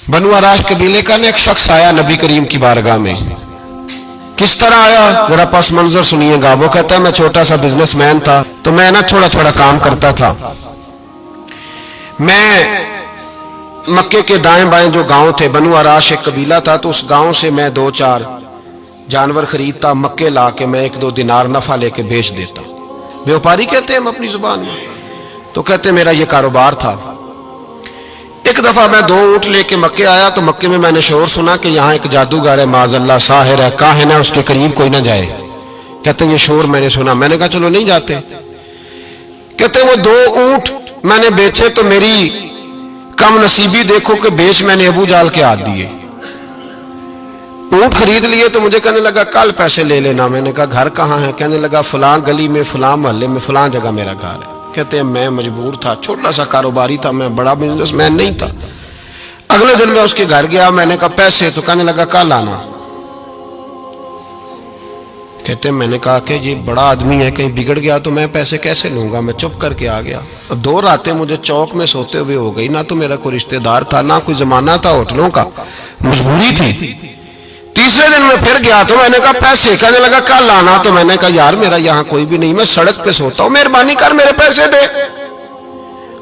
बनु आराश कबीले का एक शख्स आया नबी करीम की बारगाह में। किस तरह आया जरा पस मंजर सुनिएगा। वो कहता है मैं छोटा सा बिजनेसमैन था, तो मैं ना थोड़ा थोड़ा काम करता था। मैं मक्के के दाएं बाएं जो गांव थे, बनु आराश एक कबीला था, तो उस गांव से मैं 2-4 जानवर खरीदता, मक्के ला के मैं 1-2 दिनार नफा लेके बेच देता। व्यापारी कहते हैं हम अपनी जुबान में। तो कहते मेरा ये कारोबार था। एक दफा मैं 2 ऊंट लेके मक्के आया, तो मक्के में मैंने शोर सुना कि यहाँ एक जादूगर है, माज़अल्लाह साहिर है, काहिन है, उसके करीब कोई ना जाए। कहते ये शोर मैंने सुना। मैंने कहा चलो नहीं जाते। कहते वो 2 ऊंट मैंने बेचे तो मेरी कम नसीबी देखो कि बेच मैंने अबू जाल के हाथ दिए। ऊंट खरीद लिए तो मुझे कहने लगा कल पैसे ले लेना। मैंने कहा घर कहाँ है? कहने लगा फलां गली में, फलां मोहल्ले में, फलां जगह मेरा घर है। कहते हैं मैं मजबूर था, छोटा सा कारोबारी था, मैं बड़ा बिजनेसमैन नहीं था। अगले दिन मैं उसके घर गया, मैंने कहा पैसे, तो कहने लगा कल आना। कहते मैंने कहा कि ये बड़ा आदमी है, कहीं बिगड़ गया तो मैं पैसे कैसे लूंगा। मैं चुप करके आ गया। 2 रातें मुझे चौक में सोते हुए हो गई। ना तो मेरा कोई रिश्तेदार था, ना कोई जमाना था होटलों का, मजबूरी थी। तीसरे दिन मैं फिर गया तो मैंने कहा पैसे, कहने लगा कल आना। तो मैंने कहा यार मेरा यहाँ कोई भी नहीं, मैं सड़क पे सोता हूँ, मेहरबानी कर मेरे पैसे दे।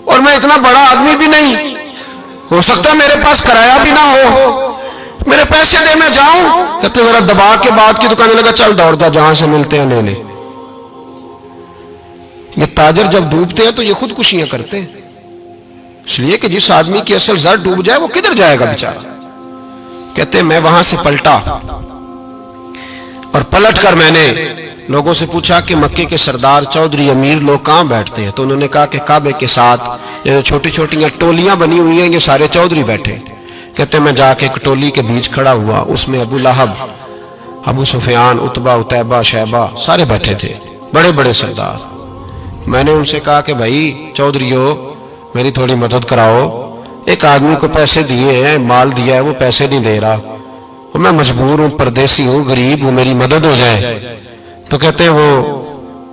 और मैं इतना बड़ा आदमी भी नहीं, हो सकता है मेरे पास किराया भी ना हो, मेरे पैसे दे मैं जाऊं। कहते मेरा दबा के बात की। तो कहने लगा चल दौड़ जा, जहां से मिलते हैं ले ले। ये ताजर जब डूबते हैं तो ये खुदकुशियां करते हैं, इसलिए कि जिस आदमी की असल जड़ डूब जाए वो किधर जाएगा बेचारा। कहते मैं वहां से पलटा और पलट कर मैंने लोगों से पूछा कि मक्के के सरदार, चौधरी, अमीर लोग कहां बैठते हैं। तो उन्होंने कहा कि काबे के साथ ये छोटी छोटी टोलियां बनी हुई हैं, ये सारे चौधरी बैठे। कहते मैं जाके एक टोली के बीच खड़ा हुआ, उसमें अबू लहब, अबू सुफियान, उतबा, उतैबा, शैबा सारे बैठे थे, बड़े बड़े सरदार। मैंने उनसे कहा कि भाई चौधरीओ मेरी थोड़ी मदद कराओ, एक आदमी को पैसे दिए हैं, माल दिया है, वो पैसे नहीं दे रहा, और मैं मजबूर हूँ, परदेसी हूँ, गरीब हूँ, मेरी मदद हो जाए। तो कहते वो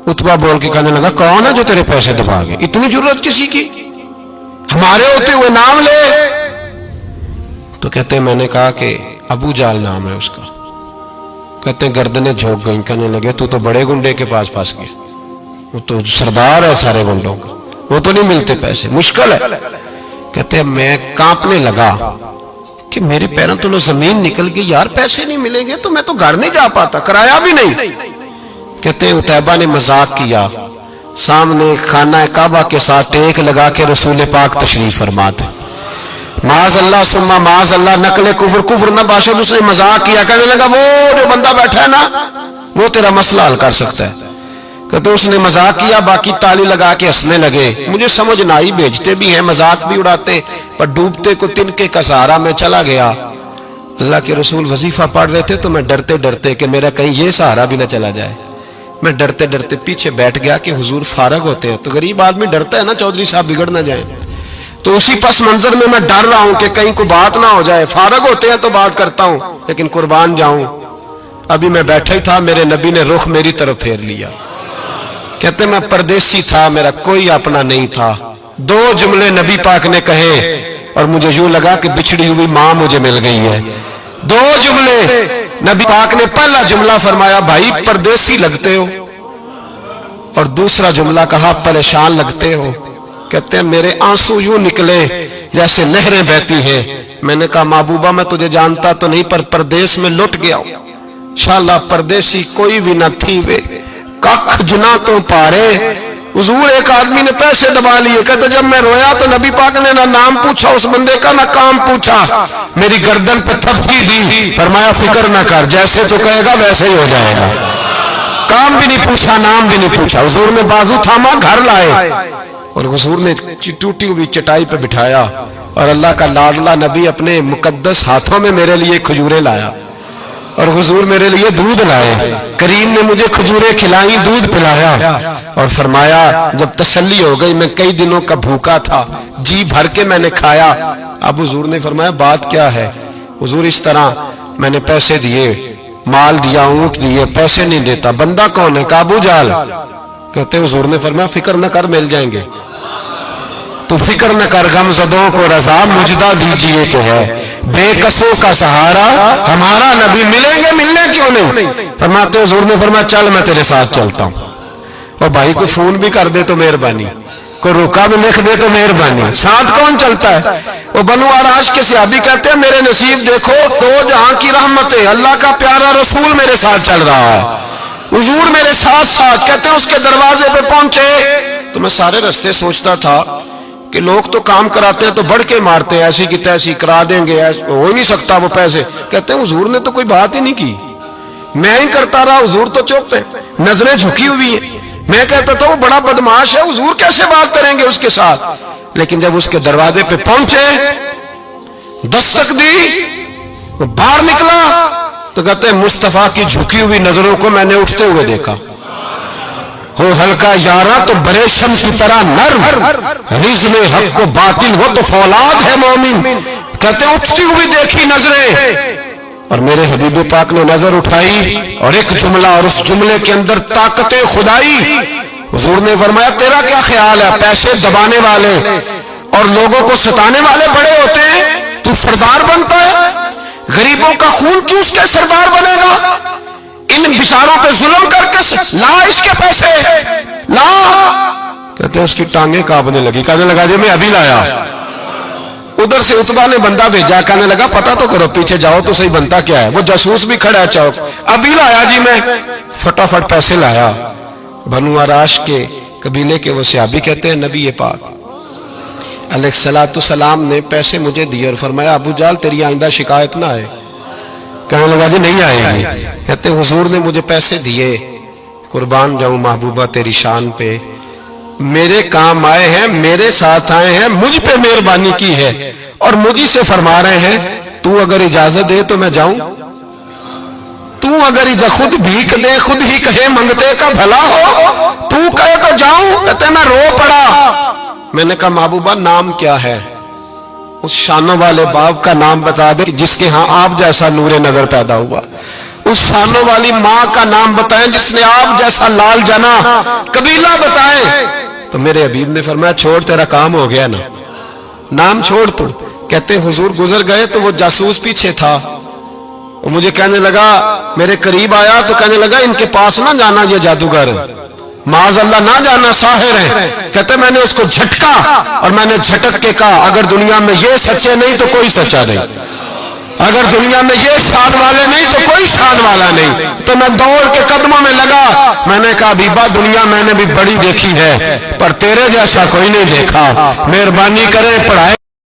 उतबा बोल के कहने लगा कौन है जो तेरे पैसे दबा गए, इतनी जरूरत किसी की, हमारे होते हुए नाम ले। तो कहते मैंने कहा कि अबू जाल नाम है उसका। कहते गर्दनें झोंक गई। कहने लगे तू तो बड़े गुंडे के पास फंस गया, वो तो सरदार है सारे गुंडों का, वो तो नहीं मिलते पैसे, मुश्किल है। कहते मैं कांपने लगा कि मेरे पैरों तो जमीन निकल गई, यार पैसे नहीं मिलेंगे तो मैं तो घर नहीं जा पाता, किराया भी नहीं। कहते उतैबा ने मजाक किया, सामने खाना काबा के साथ टेक लगा के रसूल पाक तशरीफ फरमाते, माज अल्लाह सुम्मा माज अल्लाह, नकले कुफर, कुफर न बाशद। उसने मजाक किया, कहने लगा वो जो बंदा बैठा है ना वो तेरा मसला हल कर सकता है। कहते उसने मजाक किया, बाकी ताली लगा के हंसने लगे। मुझे समझ ना आई, भेजते भी हैं, मजाक भी उड़ाते, पर डूबते को तिनके का सहारा में चला गया। अल्लाह के रसूल वजीफा पढ़ रहे थे तो मैं डरते डरते कि मेरा कहीं ये सहारा भी ना चला जाए, मैं डरते डरते पीछे बैठ गया कि हुजूर फारग होते हैं। तो गरीब आदमी डरता है ना चौधरी साहब बिगड़ ना जाए। तो उसी पस मंजर में मैं डर रहा हूं कि कहीं को बात ना हो जाए, फारग होते हैं तो बात करता हूं, लेकिन कुर्बान जाऊं। अभी मैं बैठा ही था, मेरे नबी ने रुख मेरी तरफ फेर लिया। कहते मैं परदेसी था, मेरा कोई अपना नहीं था। 2 जुमले नबी पाक ने कहे और मुझे यूं लगा कि बिछड़ी हुई मां मुझे मिल गई है। 2 जुमले नबी पाक ने, पहला जुमला फरमाया भाई परदेसी लगते हो, और दूसरा जुमला कहा परेशान लगते हो। कहते हैं मेरे आंसू यूं निकले जैसे नहरें बहती हैं। मैंने कहा महबूबा मैं तुझे जानता तो नहीं, पर परदेश में लुट गया हूं। शाला परदेसी कोई भी न थी वे, कख जुना तो पारे। हुजूर एक आदमी ने पैसे दबा लिए। कहते जब मैं रोया तो नबी पाक ने ना नाम पूछा उस बंदे का, ना काम पूछा, मेरी गर्दन पे थपकी दी, फरमाया फिक्र ना कर, जैसे तो कहेगा वैसे ही हो जाएगा। काम भी नहीं पूछा, नाम भी नहीं पूछा। हुजूर ने बाजू थामा, घर लाए, और हुजूर ने टूटी हुई चटाई पे बिठाया, और अल्लाह का लाडला नबी अपने मुकद्दस हाथों में मेरे लिए खजूरें लाया, और हुजूर मेरे लिए दूध लाए। करीम ने मुझे खजूरें खिलाई, दूध पिलाया, और फरमाया जब तसल्ली हो गई, मैं कई दिनों का भूखा था, जी भर के मैंने खाया। अब हुजूर ने फरमाया बात क्या है। हुजूर इस तरह मैंने पैसे दिए, माल दिया, ऊंट दिए, पैसे नहीं देता। बंदा कौन है? अबू जाल। कहते हुजूर ने फरमाया फिक्र न कर, मिल जाएंगे। तो फिक्र न कर, गमज़दों को रज़ा मुजदा दीजिए तो है। بے کسوں کا سہارا ہمارا نبی، ملیں گے ملنے کیوں نہیں؟ فرماتے حضور نے فرمایا چل میں تیرے ساتھ چلتا ہوں، اور بھائی کو فون بھی کر دے تو مہربانی، کوئی روکا بھی لکھ دے تو مہربانی، ساتھ کون چلتا ہے؟ وہ بنو آراش کے صحابی کہتے ہیں میرے نصیب دیکھو، دو جہاں کی رحمتیں، اللہ کا پیارا رسول میرے ساتھ چل رہا ہے، حضور میرے ساتھ ساتھ۔ کہتے ہیں اس کے دروازے پہ پہنچے تو میں سارے رستے سوچتا تھا کہ لوگ تو کام کراتے ہیں تو بڑھ کے مارتے ہیں، ایسی کی تیسی کرا دیں گے، ہو ہی نہیں سکتا وہ پیسے۔ کہتے ہیں حضور نے تو کوئی بات ہی نہیں کی، میں ہی کرتا رہا، حضور تو چپ ہے، نظریں جھکی ہوئی ہیں۔ میں کہتا تھا وہ بڑا بدماش ہے، حضور کیسے بات کریں گے اس کے ساتھ؟ لیکن جب اس کے دروازے پہ پہنچے، دستک دی، وہ باہر نکلا تو کہتے ہیں مصطفیٰ کی جھکی ہوئی نظروں کو میں نے اٹھتے ہوئے دیکھا۔ ہو ہلکا یارا تو بریشم کی طرح نرم، رزم حق کو باطل ہو تو فولاد ہے مومن۔ کہتے ہیں اٹھتی ہوئی دیکھی نظریں، اور میرے حبیب پاک نے نظر اٹھائی اور ایک جملہ، اور اس جملے کے اندر طاقت خدائی۔ حضور نے فرمایا تیرا کیا خیال ہے؟ پیسے دبانے والے اور لوگوں کو ستانے والے بڑے ہوتے ہیں، تو سردار بنتا ہے؟ غریبوں کا خون چوس کے سردار بنے گا؟ ان بیچاروں پہ ظلم کر کے لا اس کے پیسے لا۔ کہتے ہیں اس کی ٹانگیں کانپنے لگی، کہنے لگا جی میں ابھی لایا۔ ادھر سے عتبہ نے بندہ بھیجا، کہنے لگا پتہ تو کرو، پیچھے جاؤ تو صحیح بنتا کیا ہے۔ وہ جاسوس بھی کھڑا ہے چوک، ابھی لایا جی میں، فٹافٹ پیسے لایا۔ بنو آراش کے قبیلے کے وہ صحابی کہتے ہیں نبی پاک علیہ السلام نے پیسے مجھے دیے اور فرمایا ابو جال تیری آئندہ شکایت نہ آئے۔ کہنے لگا جی نہیں آئے گی۔ کہتے ہیں حضور نے مجھے پیسے دیے، قربان جاؤں محبوبہ تیری شان پہ، میرے کام آئے ہیں، میرے ساتھ آئے ہیں، مجھ پہ مہربانی کی ہے، اور مجھے سے فرما رہے ہیں تو اگر اجازت دے تو میں جاؤں، تو اگر خود بھیک دے، خود ہی کہے منگتے کا بھلا ہو، تو کہے تو جاؤں۔ کہتے میں رو پڑا۔ میں نے کہا محبوبہ نام کیا ہے؟ اس شانوں والے باپ کا نام بتا دے جس کے ہاں آپ جیسا نور نظر پیدا ہوا، اس شانوں والی ماں کا نام بتائیں جس نے آپ جیسا لال جنا، قبیلہ بتائیں۔ تو میرے حبیب نے فرمایا چھوڑ تیرا کام ہو گیا نا، نام چھوڑ تو۔ کہتے حضور گزر گئے تو وہ جاسوس پیچھے تھا، وہ مجھے کہنے لگا، میرے قریب آیا تو کہنے لگا ان کے پاس نہ جانا، یہ جادوگر معاذ اللہ نہ جانا، ساحر ہے۔ کہتے میں نے اس کو جھٹکا اور میں نے جھٹک کے کہا اگر دنیا میں یہ سچے نہیں تو کوئی سچا نہیں، اگر دنیا میں یہ شان والے نہیں تو کوئی شان والا نہیں۔ تو میں دوڑ کے قدموں میں لگا، میں نے کہا حبیبہ دنیا میں نے بھی بڑی دیکھی ہے پر تیرے جیسا کوئی نہیں دیکھا، مہربانی کرے پڑھائے